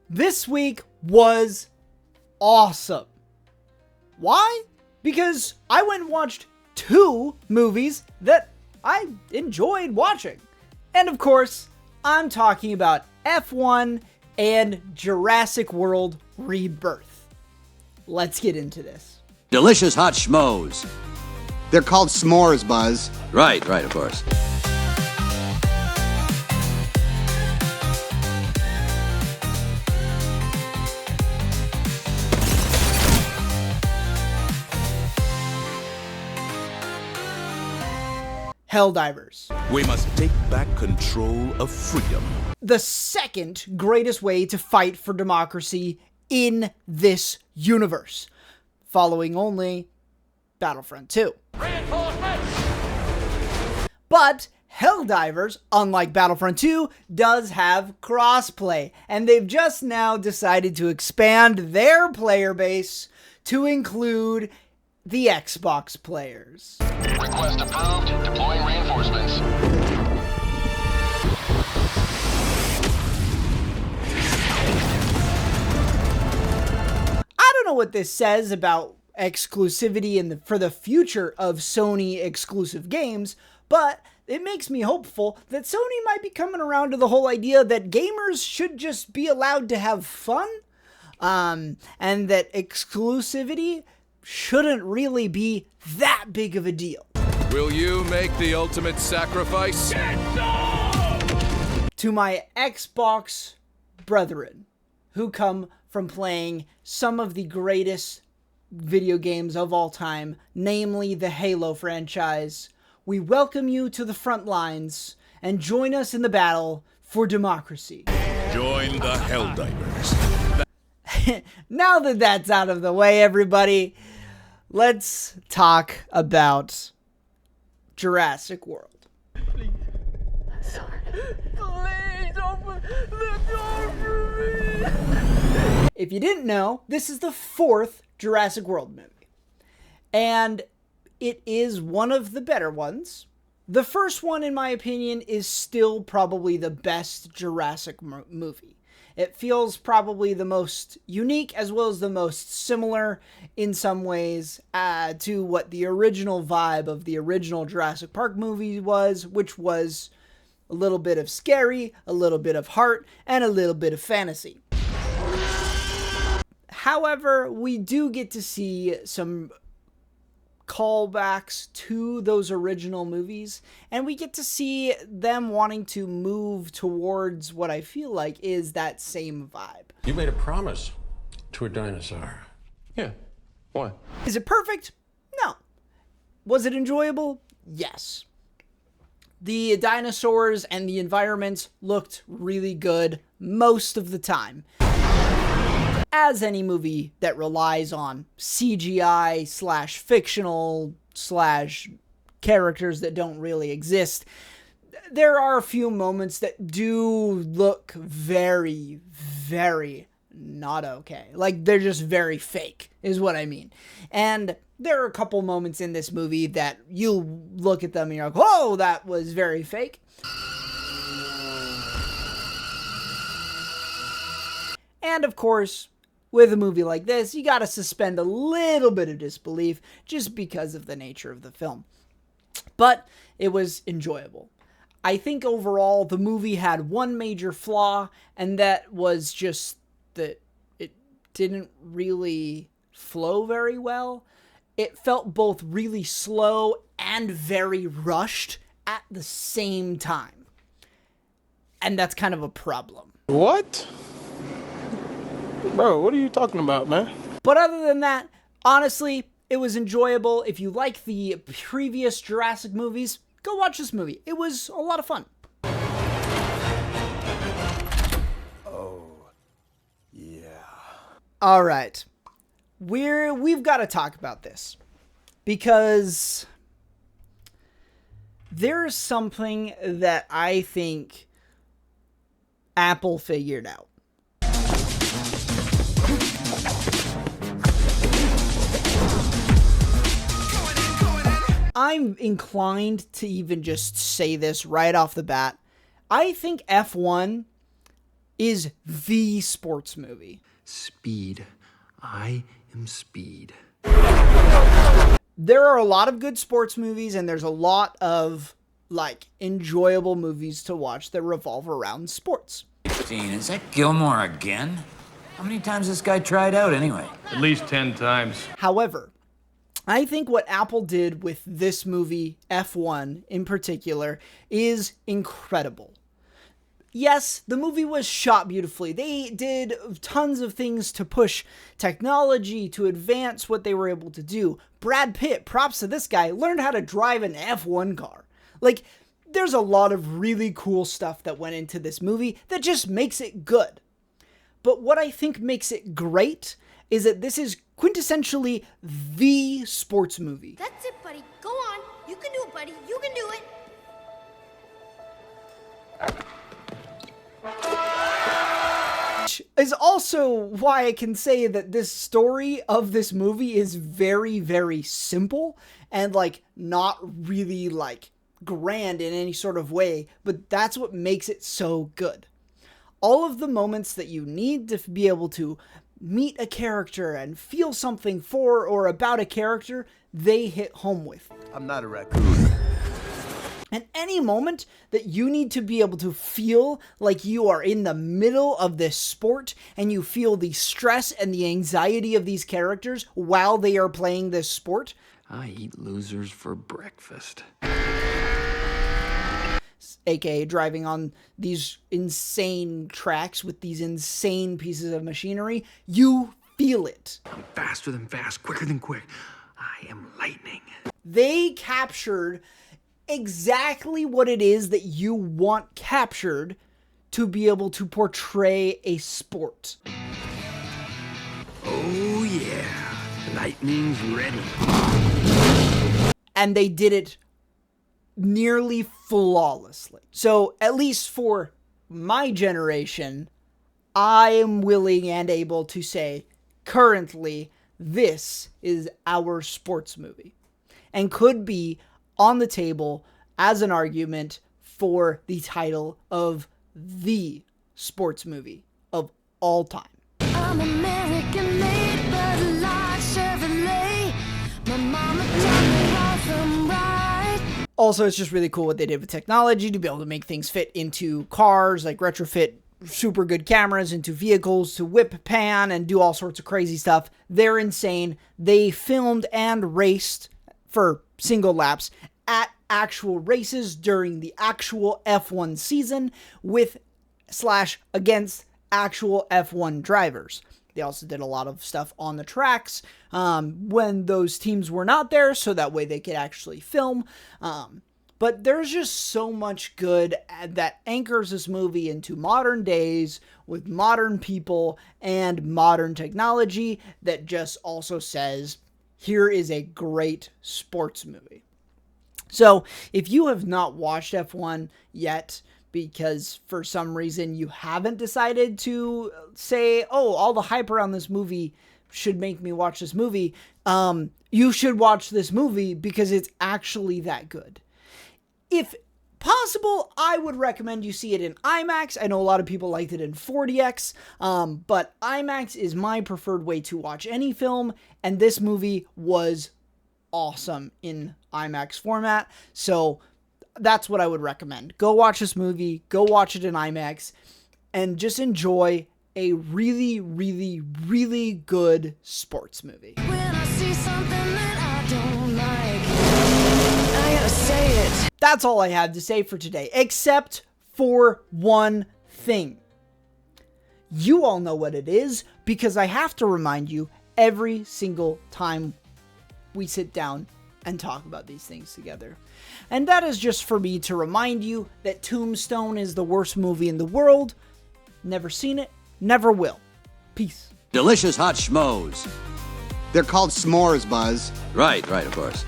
This week was awesome. Why? Because I went and watched 2 movies that I enjoyed watching. And of course, I'm talking about F1 and Jurassic World Rebirth. Let's get into this. Delicious hot schmoes. They're called s'mores, Buzz. Right, of course. Helldivers. We must take back control of freedom. The second greatest way to fight for democracy in this universe, following only Battlefront 2. But Helldivers, unlike Battlefront 2, does have crossplay, and they've just now decided to expand their player base to include the Xbox players. Request approved. Deploying reinforcements. I don't know what this says about exclusivity for the future of Sony exclusive games, but it makes me hopeful that Sony might be coming around to the whole idea that gamers should just be allowed to have fun, and that exclusivity shouldn't really be that big of a deal. Will you make the ultimate sacrifice? To my Xbox brethren, who come from playing some of the greatest video games of all time, namely the Halo franchise, we welcome you to the front lines and join us in the battle for democracy. Join the Helldivers. Now that that's out of the way, everybody, let's talk about Jurassic World. Please open the door for me. If you didn't know, this is the 4th Jurassic World movie. And it is one of the better ones. The first one, in my opinion, is still probably the best Jurassic movie. It feels probably the most unique as well as the most similar in some ways to what the original vibe of the original Jurassic Park movie was, which was a little bit of scary, a little bit of heart, and a little bit of fantasy. However, we do get to see some callbacks to those original movies, and we get to see them wanting to move towards what I feel like is that same vibe. You made a promise to a dinosaur. Yeah. Why? Is it perfect? No. Was it enjoyable? Yes. The dinosaurs and the environments looked really good most of the time. As any movie that relies on CGI / fictional / characters that don't really exist, there are a few moments that do look very, very not okay. Like, they're just very fake, is what I mean. And there are a couple moments in this movie that you look at them and you're like, oh, that was very fake. And of course, with a movie like this, you gotta suspend a little bit of disbelief just because of the nature of the film. But it was enjoyable. I think overall the movie had one major flaw, and that was just that it didn't really flow very well. It felt both really slow and very rushed at the same time. And that's kind of a problem. What? Bro, what are you talking about, man? But other than that, honestly, it was enjoyable. If you like the previous Jurassic movies, go watch this movie. It was a lot of fun. Oh, yeah. All right. We've got to talk about this because there's something that I think Apple figured out. I'm inclined to even just say this right off the bat. I think F1 is the sports movie. Speed. I am Speed. There are a lot of good sports movies, and there's a lot of, like, enjoyable movies to watch that revolve around sports. Is that Gilmore again? How many times this guy tried out anyway? At least 10 times. However, I think what Apple did with this movie, F1 in particular, is incredible. Yes, the movie was shot beautifully. They did tons of things to push technology to advance what they were able to do. Brad Pitt, props to this guy, learned how to drive an F1 car. Like, there's a lot of really cool stuff that went into this movie that just makes it good. But what I think makes it great is that this is quintessentially the sports movie. That's it, buddy. Go on. You can do it, buddy. You can do it. Is also why I can say that this story of this movie is very, very simple and, like, not really, like, grand in any sort of way, but that's what makes it so good. All of the moments that you need to be able to meet a character and feel something for or about a character, they hit home with. I'm not a raccoon. And any moment that you need to be able to feel like you are in the middle of this sport and you feel the stress and the anxiety of these characters while they are playing this sport. I eat losers for breakfast. AKA driving on these insane tracks with these insane pieces of machinery. You feel it. I'm faster than fast, quicker than quick. I am lightning. They captured exactly what it is that you want captured to be able to portray a sport. Oh yeah, lightning's ready. And they did it nearly flawlessly. So at least for my generation, I am willing and able to say currently this is our sports movie and could be on the table as an argument for the title of the sports movie of all time. I'm American made, but like Chevrolet. My mama taught me wrong from right. Also, it's just really cool what they did with technology to be able to make things fit into cars, like retrofit super good cameras into vehicles to whip pan and do all sorts of crazy stuff. They're insane. They filmed and raced for single laps at actual races during the actual F1 season with / against actual F1 drivers. They also did a lot of stuff on the tracks when those teams were not there, so that way they could actually film. But there's just so much good that anchors this movie into modern days with modern people and modern technology that just also says, here is a great sports movie. So if you have not watched F1 yet, because for some reason you haven't decided to say, oh, all the hype around this movie should make me watch this movie, you should watch this movie because it's actually that good. If possible, I would recommend you see it in IMAX. I know a lot of people liked it in 4DX, but IMAX is my preferred way to watch any film, and this movie was awesome in IMAX format, so that's what I would recommend. Go watch this movie, go watch it in IMAX, and just enjoy a really, really, really good sports movie. When I see something that I don't like, I gotta say it. That's all I had to say for today, except for one thing. You all know what it is, because I have to remind you every single time we sit down and talk about these things together. And that is just for me to remind you that Tombstone is the worst movie in the world. Never seen it, never will. Peace. Delicious hot schmoes. They're called s'mores, Buzz. Right, of course.